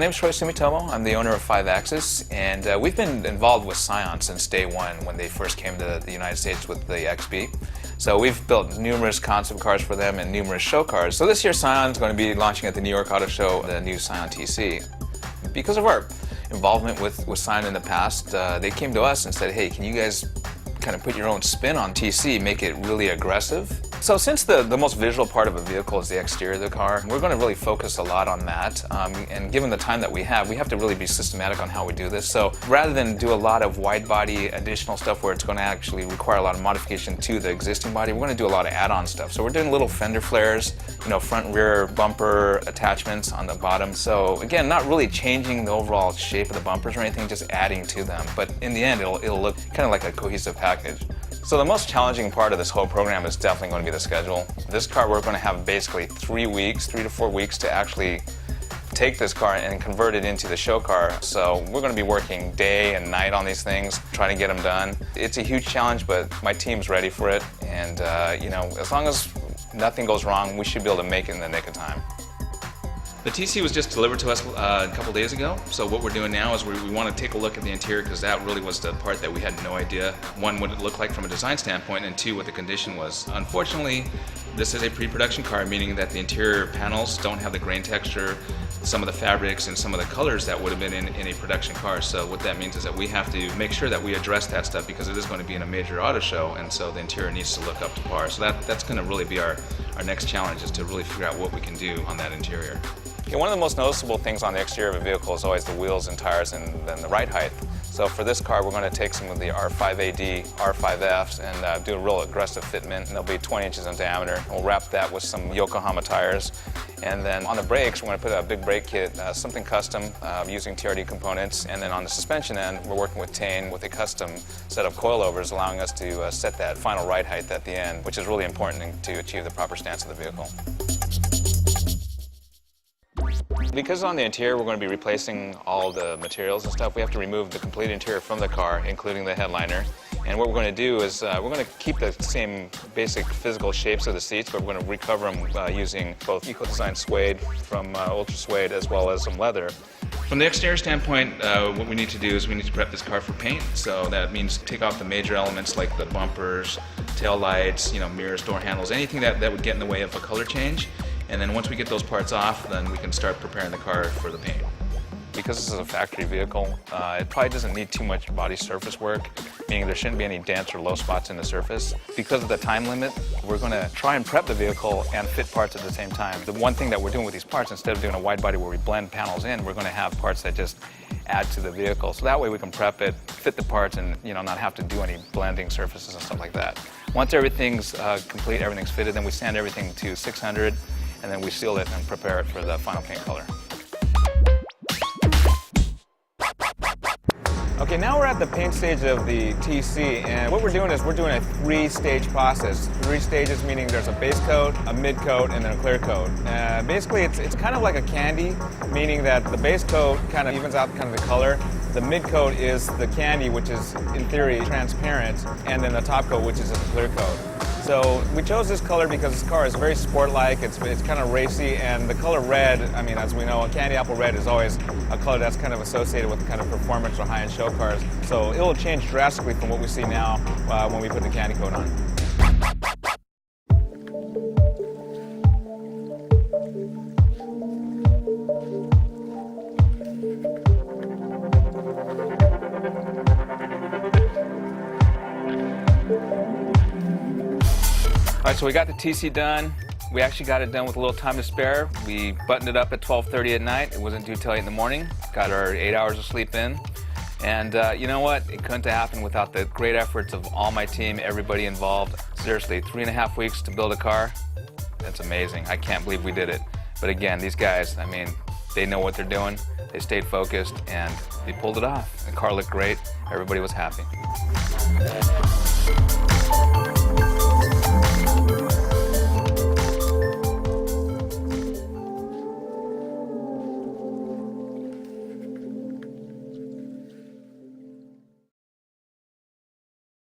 name is Troy Sumitomo. I'm the owner of Five Axis, and we've been involved with Scion since day one when they first came to the United States with the XB. So we've built numerous concept cars for them and numerous show cars. So this year Scion is going to be launching at the New York Auto Show the new Scion TC. Because of our involvement with Scion in the past, they came to us and said, hey, can you guys kind of put your own spin on TC, make it really aggressive? So since the most visual part of a vehicle is the exterior of the car, we're going to really focus a lot on that. And given the time that we have to really be systematic on how we do this. So rather than do a lot of wide body additional stuff where it's going to actually require a lot of modification to the existing body, we're going to do a lot of add-on stuff. So we're doing little fender flares, front and rear bumper attachments on the bottom. So again, not really changing the overall shape of the bumpers or anything, just adding to them. But in the end, it'll look kind of like a cohesive package. So the most challenging part of this whole program is definitely going to be the schedule. This car, we're going to have basically 3 to 4 weeks to actually take this car and convert it into the show car. So we're going to be working day and night on these things, trying to get them done. It's a huge challenge, but my team's ready for it. And as long as nothing goes wrong, we should be able to make it in the nick of time. The TC was just delivered to us a couple days ago, so what we're doing now is we want to take a look at the interior because that really was the part that we had no idea, one, what it looked like from a design standpoint, and two, what the condition was. Unfortunately, this is a pre-production car, meaning that the interior panels don't have the grain texture, some of the fabrics, and some of the colors that would have been in a production car. So what that means is that we have to make sure that we address that stuff because it is going to be in a major auto show, and so the interior needs to look up to par. So that's going to really be our next challenge, is to really figure out what we can do on that interior. One of the most noticeable things on the exterior of a vehicle is always the wheels and tires and then the ride height. So for this car, we're going to take some of the R5AD, R5Fs and do a real aggressive fitment, and they'll be 20 inches in diameter. We'll wrap that with some Yokohama tires. And then on the brakes, we're going to put a big brake kit, something custom using TRD components. And then on the suspension end, we're working with Tane with a custom set of coilovers, allowing us to set that final ride height at the end, which is really important to achieve the proper stance of the vehicle. Because on the interior we're going to be replacing all the materials and stuff, we have to remove the complete interior from the car, including the headliner. And what we're going to do is we're going to keep the same basic physical shapes of the seats, but we're going to recover them using both eco-design suede from Ultra Suede as well as some leather. From the exterior standpoint, what we need to do is we need to prep this car for paint. So that means take off the major elements like the bumpers, tail lights, mirrors, door handles, anything that would get in the way of a color change. And then once we get those parts off, then we can start preparing the car for the paint. Because this is a factory vehicle, it probably doesn't need too much body surface work, meaning there shouldn't be any dents or low spots in the surface. Because of the time limit, we're going to try and prep the vehicle and fit parts at the same time. The one thing that we're doing with these parts, instead of doing a wide body where we blend panels in, we're going to have parts that just add to the vehicle. So that way we can prep it, fit the parts, and not have to do any blending surfaces and stuff like that. Once everything's complete, everything's fitted, then we sand everything to 600. And then we seal it and prepare it for the final paint color. Okay, now we're at the paint stage of the TC, and what we're doing is we're doing a 3-stage process. 3 stages meaning there's a base coat, a mid coat, and then a clear coat. Basically, it's kind of like a candy, meaning that the base coat kind of evens out kind of the color. The mid coat is the candy, which is in theory transparent, and then the top coat, which is a clear coat. So we chose this color because this car is very sport-like, it's kind of racy, and the color red, as we know, candy apple red is always a color that's kind of associated with kind of performance or high-end show cars. So it will change drastically from what we see now when we put the candy coat on. All right, so we got the TC done. We actually got it done with a little time to spare. We buttoned it up at 12:30 at night. It wasn't due till 8 in the morning. Got our 8 hours of sleep in. And you know what? It couldn't have happened without the great efforts of all my team, everybody involved. Seriously, 3.5 weeks to build a car. That's amazing. I can't believe we did it. But again, these guys, they know what they're doing. They stayed focused and they pulled it off. The car looked great. Everybody was happy.